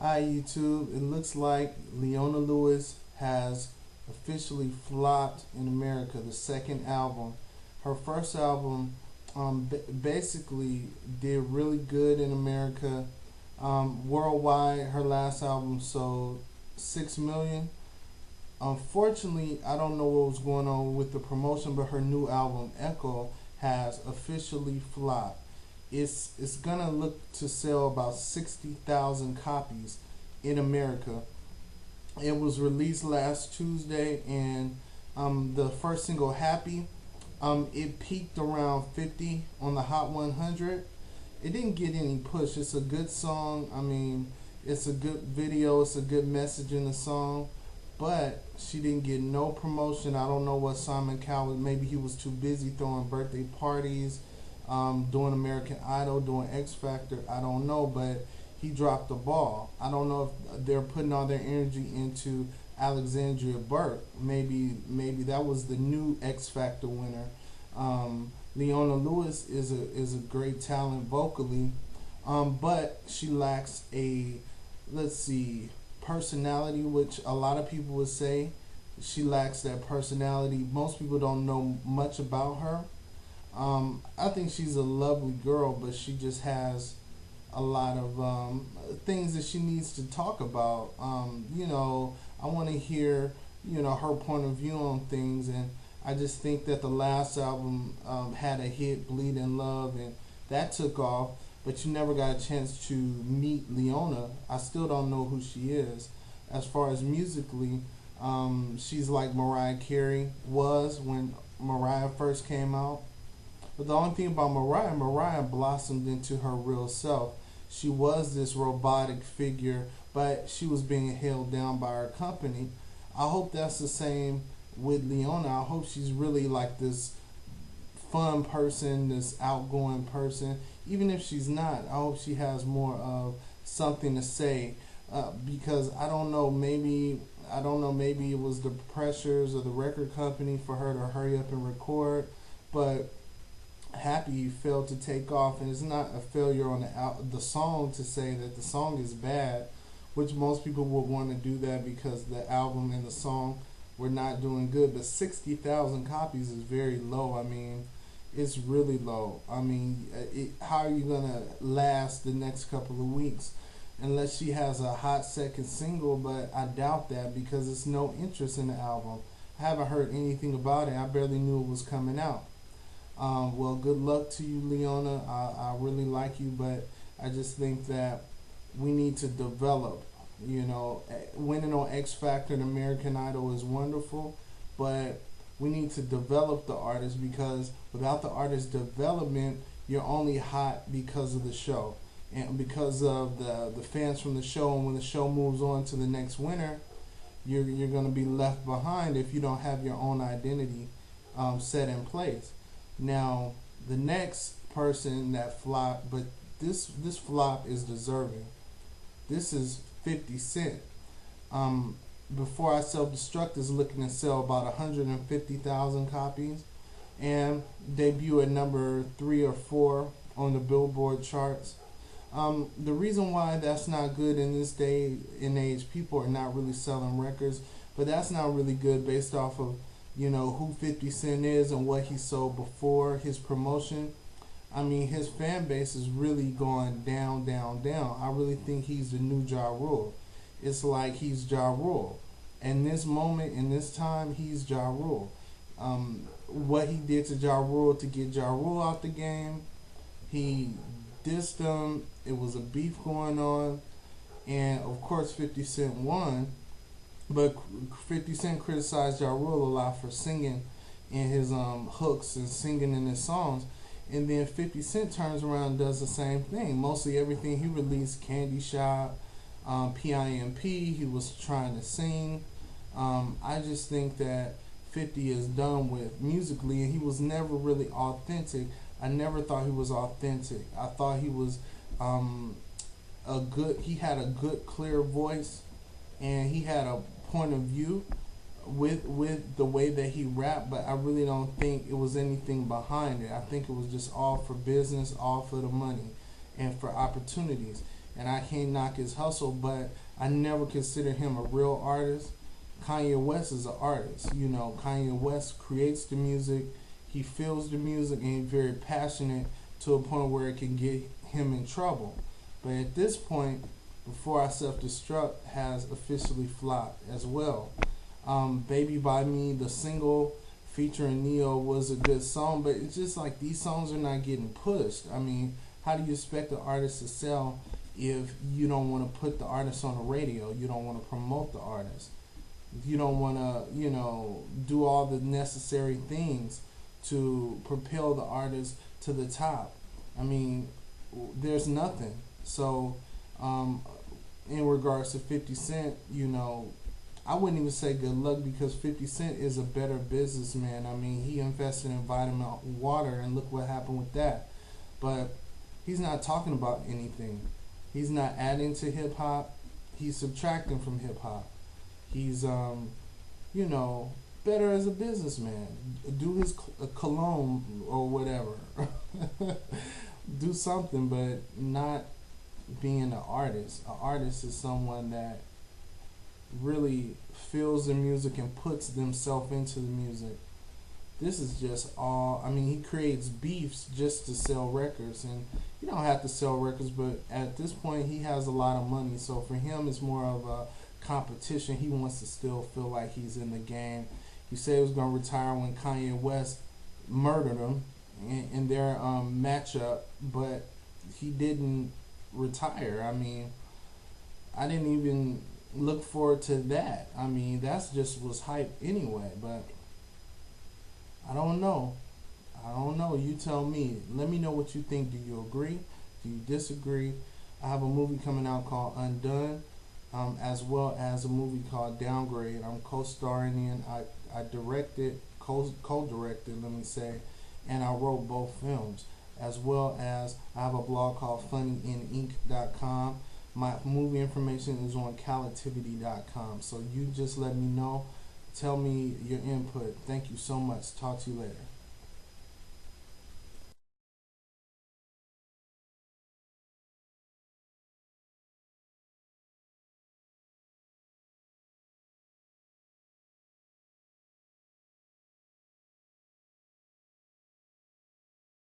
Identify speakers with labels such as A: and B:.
A: Hi YouTube. It looks like Leona Lewis has officially flopped in America. The second album, her first album, basically did really good in America. Worldwide, her last album sold 6 million. Unfortunately, I don't know what was going on with the promotion, but her new album Echo has officially flopped. It's gonna look to sell about 60,000 copies in America. It was released last Tuesday, and the first single Happy, it peaked around 50 on the Hot 100. It didn't get any push. It's a good song. I mean, it's a good video. It's a good message in the song, but she didn't get no promotion. I don't know what Simon Cowell. Maybe he was too busy throwing birthday parties, doing American Idol, doing X Factor. I don't know, but he dropped the ball. I don't know if they're putting all their energy into Alexandria Burke. Maybe that was the new X Factor winner. Leona Lewis is a great talent vocally, but she lacks a, let's see, personality, which a lot of people would say she lacks that personality. Most people don't know much about her. I think she's a lovely girl, but she just has a lot of things that she needs to talk about. I want to hear, her point of view on things, and I just think that the last album had a hit, Bleed in Love, and that took off, but you never got a chance to meet Leona. I still don't know who she is. As far as musically, she's like Mariah Carey was when Mariah first came out. But the only thing about Mariah blossomed into her real self. She was this robotic figure, but she was being held down by her company. I hope that's the same with Leona. I hope she's really like this fun person, this outgoing person. Even if she's not, I hope she has more of something to say. Because I don't know, maybe it was the pressures of the record company for her to hurry up and record, but Happy failed to take off, and it's not a failure on the song to say that the song is bad, which most people would want to do that because the album and the song were not doing good. But 60,000 copies is very low. I mean, it's really low. I mean, how are you gonna last the next couple of weeks? Unless she has a hot second single, but I doubt that because it's no interest in the album. I haven't heard anything about it. I barely knew it was coming out. Well, good luck to you, Leona. I really like you, but I just think that we need to develop. Winning on X Factor and American Idol is wonderful, but we need to develop the artist, because without the artist development, you're only hot because of the show and because of the fans from the show. And when the show moves on to the next winner, you're going to be left behind if you don't have your own identity set in place. Now, the next person that flopped, but this flop is deserving. This is 50 Cent. Before I Self-Destruct is looking to sell about 150,000 copies and debut at number 3 or 4 on the Billboard charts. The reason why that's not good in this day and age, people are not really selling records, but that's not really good based off of who 50 Cent is and what he sold before his promotion. I mean, his fan base is really going down, down, down. I really think he's the new Ja Rule. It's like he's Ja Rule. In this moment, in this time, he's Ja Rule. What he did to Ja Rule to get Ja Rule out the game, he dissed him. It was a beef going on. And, of course, 50 Cent won. But 50 Cent criticized Ja Rule a lot for singing in his hooks and singing in his songs. And then 50 Cent turns around and does the same thing. Mostly everything he released, Candy Shop, PIMP, he was trying to sing. I just think that 50 is done with musically, and he was never really authentic. I never thought he was authentic. I thought he was he had a good, clear voice, and he had a point of view with the way that he rapped, but I really don't think it was anything behind it. I think it was just all for business, all for the money, and for opportunities. and I can't knock his hustle, but I never consider him a real artist. Kanye West is an artist. You know, Kanye West creates the music, he feels the music, and he's very passionate to a point where it can get him in trouble. But at this point, Before I Self Destruct has officially flopped as well. Baby by Me, the single featuring Neo, was a good song, but it's just like these songs are not getting pushed. I mean, how do you expect the artist to sell if you don't want to put the artist on the radio? You don't want to promote the artist. You don't want to, do all the necessary things to propel the artist to the top. I mean, there's nothing. So, in regards to 50 Cent, I wouldn't even say good luck, because 50 Cent is a better businessman. I mean, he invested in vitamin water, and look what happened with that. But he's not talking about anything. He's not adding to hip hop. He's subtracting from hip hop. He's, better as a businessman. Do his cologne or whatever. Do something, but not being an artist. An artist is someone that really feels the music and puts themselves into the music. This is just all, he creates beefs just to sell records, and you don't have to sell records, but at this point he has a lot of money, so for him it's more of a competition. He wants to still feel like he's in the game. He said he was going to retire when Kanye West murdered him in their matchup, but he didn't retire. I didn't even look forward to that. That's just was hype anyway, but I don't know. You tell me. Let me know what you think. Do you agree? Do you disagree? I have a movie coming out called Undone, as well as a movie called Downgrade. I'm co-starring in. I directed, co-directed, let me say, and I wrote both films, as well as I have a blog called funnyinink.com. My movie information is on calativity.com. So you just let me know. Tell me your input. Thank you so much. Talk to you later.